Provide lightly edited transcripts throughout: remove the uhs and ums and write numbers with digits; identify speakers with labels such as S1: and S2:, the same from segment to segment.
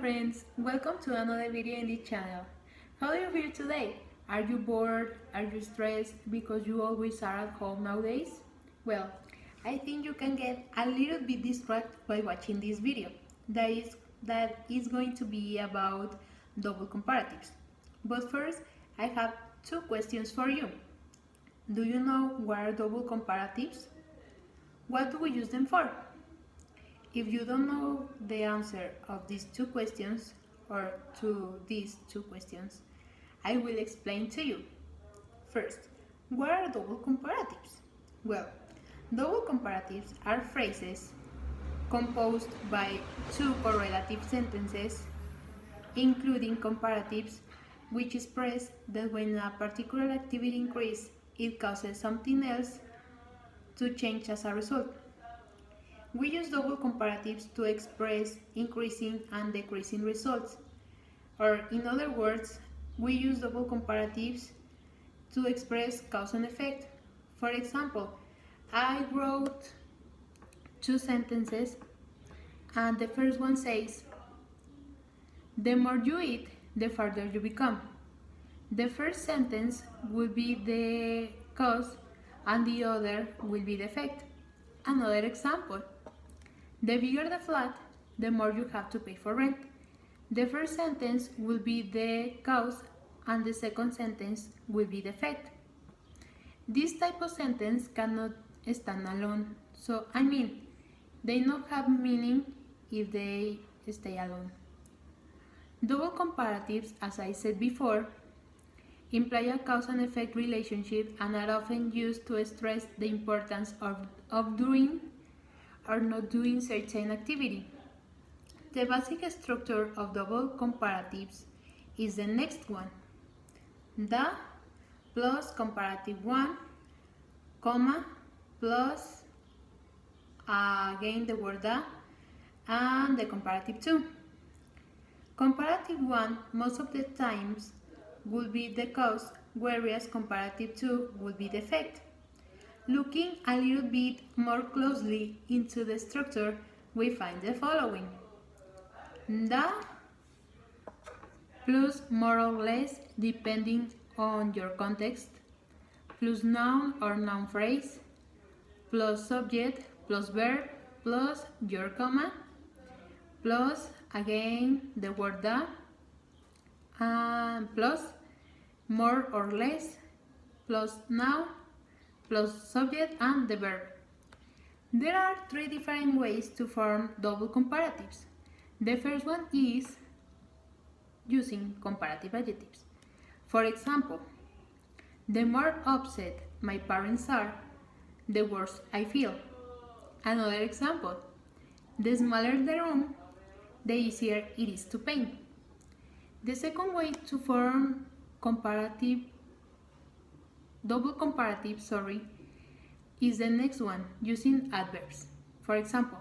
S1: friends, welcome to another video in this channel. How do you feel today? Are you bored? Are you stressed because you always are at home nowadays? Well, I think you can get a little bit distracted by watching this video. That is going to be about double comparatives. But first, I have two questions for you. Do you know what are double comparatives? What do we use them for? If you don't know the answer of these two questions, or to these two questions, I will explain to you. First, what are double comparatives? Well, double comparatives are phrases composed by two correlative sentences, including comparatives, which express that when a particular activity increases, it causes something else to change as a result. We use double comparatives to express increasing and decreasing results. Or in other words, we use double comparatives to express cause and effect. For example, I wrote two sentences and the first one says, the more you eat, the farther you become. The first sentence will be the cause and the other will be the effect. Another example. The bigger the flat, the more you have to pay for rent. The first sentence will be the cause and the second sentence will be the effect. This type of sentence cannot stand alone. They not have meaning if they stay alone. Double comparatives, as I said before, imply a cause and effect relationship and are often used to stress the importance of doing or not doing certain activity. The basic structure of double comparatives is the next one. The plus comparative 1, comma, plus again the word the, and the comparative 2. Comparative 1 most of the times will be the cause, whereas comparative 2 will be the effect. Looking a little bit more closely into the structure, we find the following. The plus more or less depending on your context, plus noun or noun phrase, plus subject, plus verb, plus your comma, plus again the word the, and plus more or less, plus noun, plus subject and the verb. There are three different ways to form double comparatives. The first one is using comparative adjectives. For example, the more upset my parents are, the worse I feel. Another example, the smaller the room, the easier it is to paint. The second way to form double comparative, is the next one, using adverbs. For example,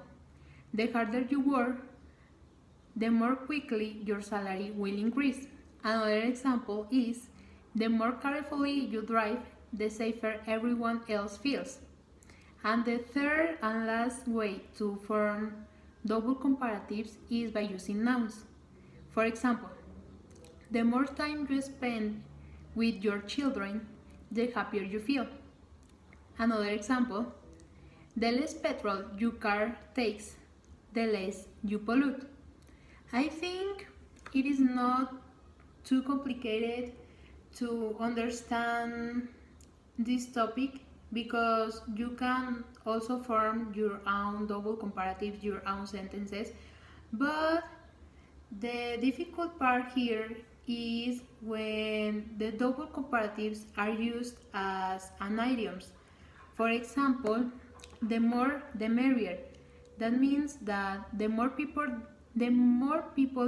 S1: the harder you work, the more quickly your salary will increase. Another example is, the more carefully you drive, the safer everyone else feels. And the third and last way to form double comparatives is by using nouns. For example, the more time you spend with your children, the happier you feel. Another example, the less petrol your car takes, the less you pollute. I think it is not too complicated to understand this topic because you can also form your own double comparatives, your own sentences, but the difficult part here is when the double comparatives are used as an idioms. For example, the more the merrier. That means that the more people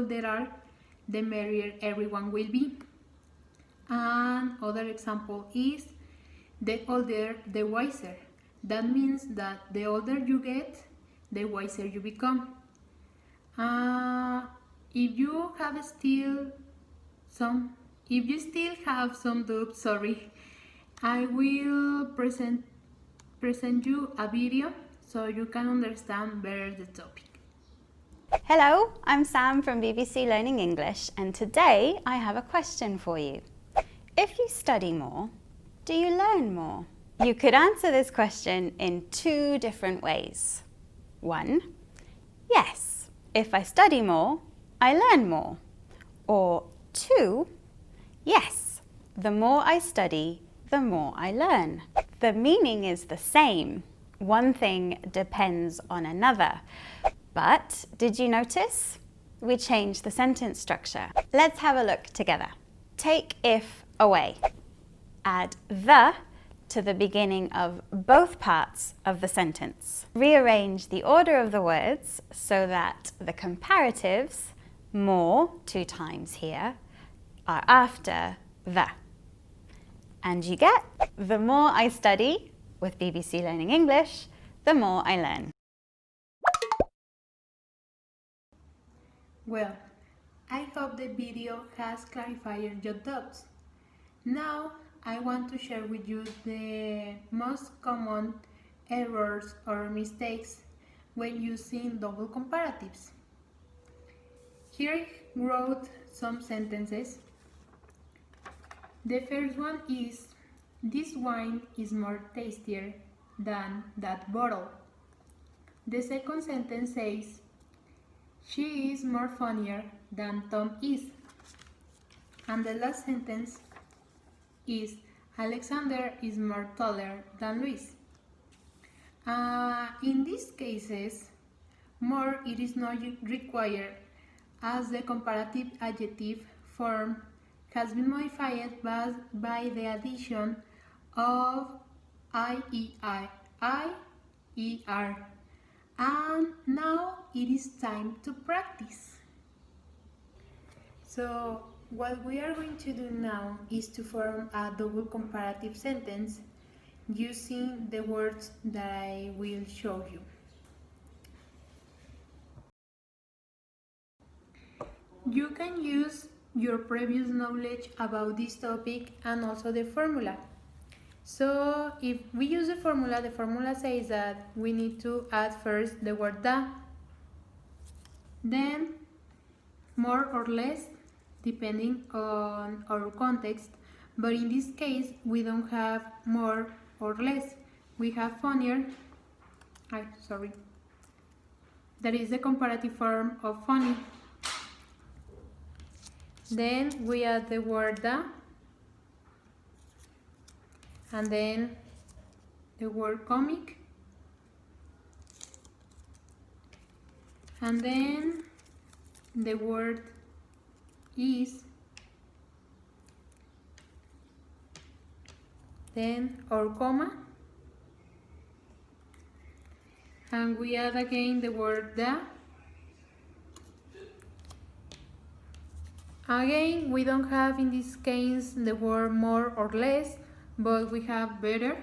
S1: there are, the merrier everyone will be. And other example is the older, the wiser. That means that the older you get, the wiser you become. If you still have some doubts, I will present you a video so you can understand better the topic.
S2: Hello, I'm Sam from BBC Learning English, and today I have a question for you. If you study more, do you learn more? You could answer this question in two different ways. 1. Yes, if I study more, I learn more. Or 2. Yes, the more I study, the more I learn. The meaning is the same. One thing depends on another. But did you notice? We changed the sentence structure. Let's have a look together. Take if away. Add the to the beginning of both parts of the sentence. Rearrange the order of the words so that the comparatives, more 2 times here, are after the. And you get, the more I study with BBC Learning English, the more I learn.
S1: Well, I hope the video has clarified your doubts. Now, I want to share with you the most common errors or mistakes when using double comparatives. Here I wrote some sentences. The first one is, this wine is more tastier than that bottle. The second sentence says, she is more funnier than Tom is. And the last sentence is, Alexander is more taller than Luis. In these cases, more it is not required as the comparative adjective form has been modified by the addition of IER. And now it is time to practice. So what we are going to do now is to form a double comparative sentence using the words that I will show you. You can use your previous knowledge about this topic and also the formula. So if we use the formula says that we need to add first the word da, then more or less depending on our context, but in this case we don't have more or less, we have funnier. That is the comparative form of funny. Then we add the word da, and then the word comic, and then the word is, then our comma, and we add again the word da. Again, we don't have in this case the word more or less, but we have better.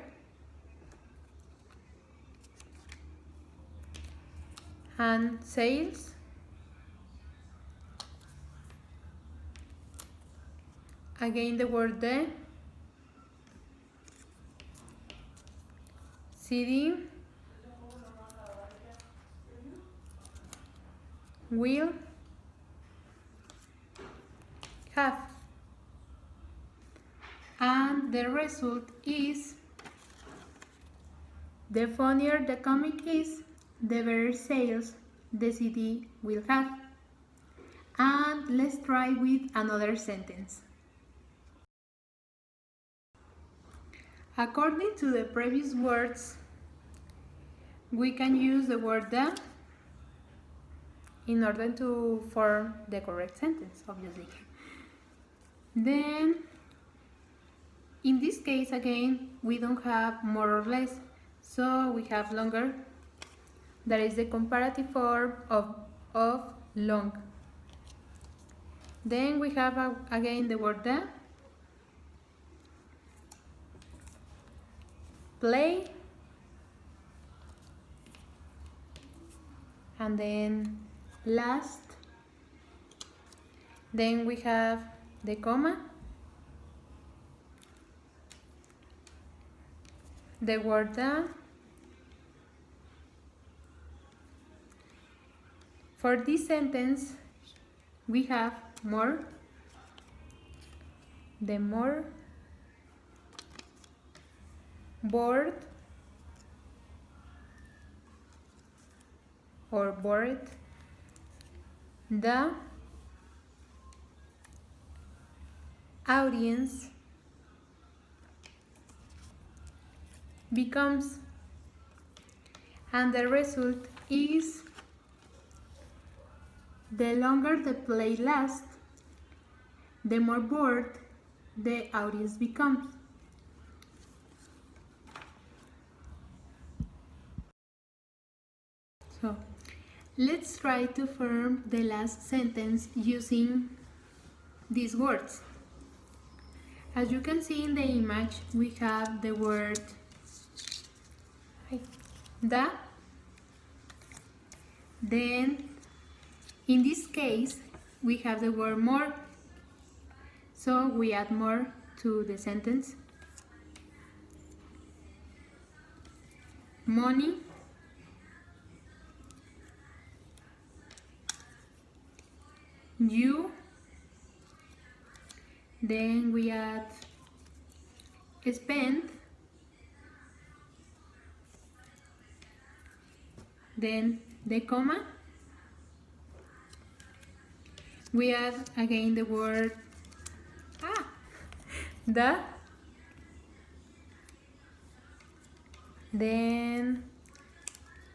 S1: And sales. Again the word the. CD. Will. Have. And the result is, the funnier the comic is, the better sales the CD will have. And let's try with another sentence. According to the previous words, we can use the word the in order to form the correct sentence, obviously. Then, in this case again, we don't have more or less, so we have longer. That is the comparative form of long. Then we have again the word the. Play. And then last. Then we have the comma. The word the. For this sentence, we have more, the more, bored or bored, the audience becomes, and the result is the longer the play lasts, the more bored the audience becomes. So, let's try to form the last sentence using these words. As you can see in the image, we have the word the. Then, in this case, we have the word more. So we add more to the sentence. Money, you, then we add spend, then the comma, we add again the word the, then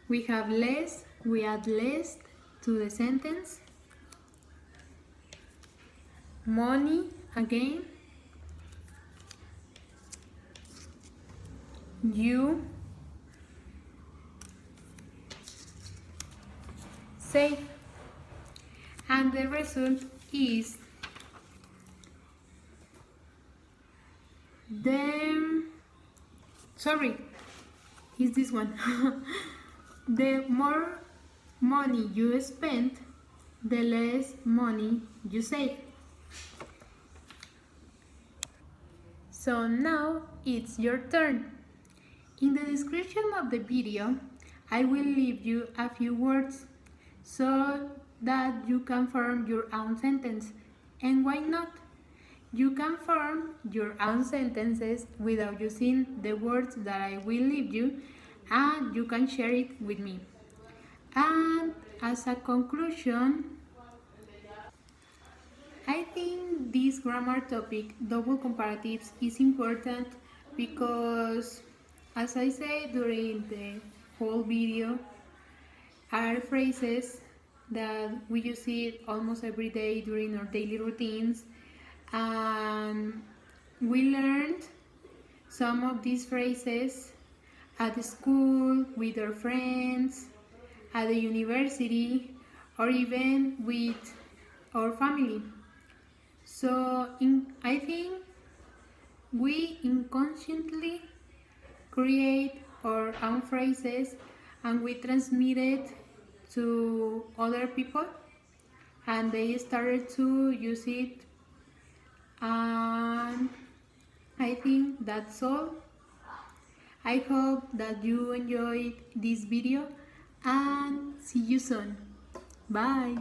S1: we have less, we add less to the sentence, money again, you, save, and the result is is this one. The more money you spend, the less money you save. So now it's your turn. In the description of the video, I will leave you a few words so that you can form your own sentence. And why not? You can form your own sentences without using the words that I will leave you, and you can share it with me. And as a conclusion, I think this grammar topic, double comparatives, is important because, as I said during the whole video, are phrases that we use it almost every day during our daily routines. We learned some of these phrases at the school, with our friends, at the university, or even with our family. So I think we inconsciently create our own phrases and we transmit it to other people, and they started to use it, and I think that's all. I hope that you enjoyed this video and see you soon. Bye!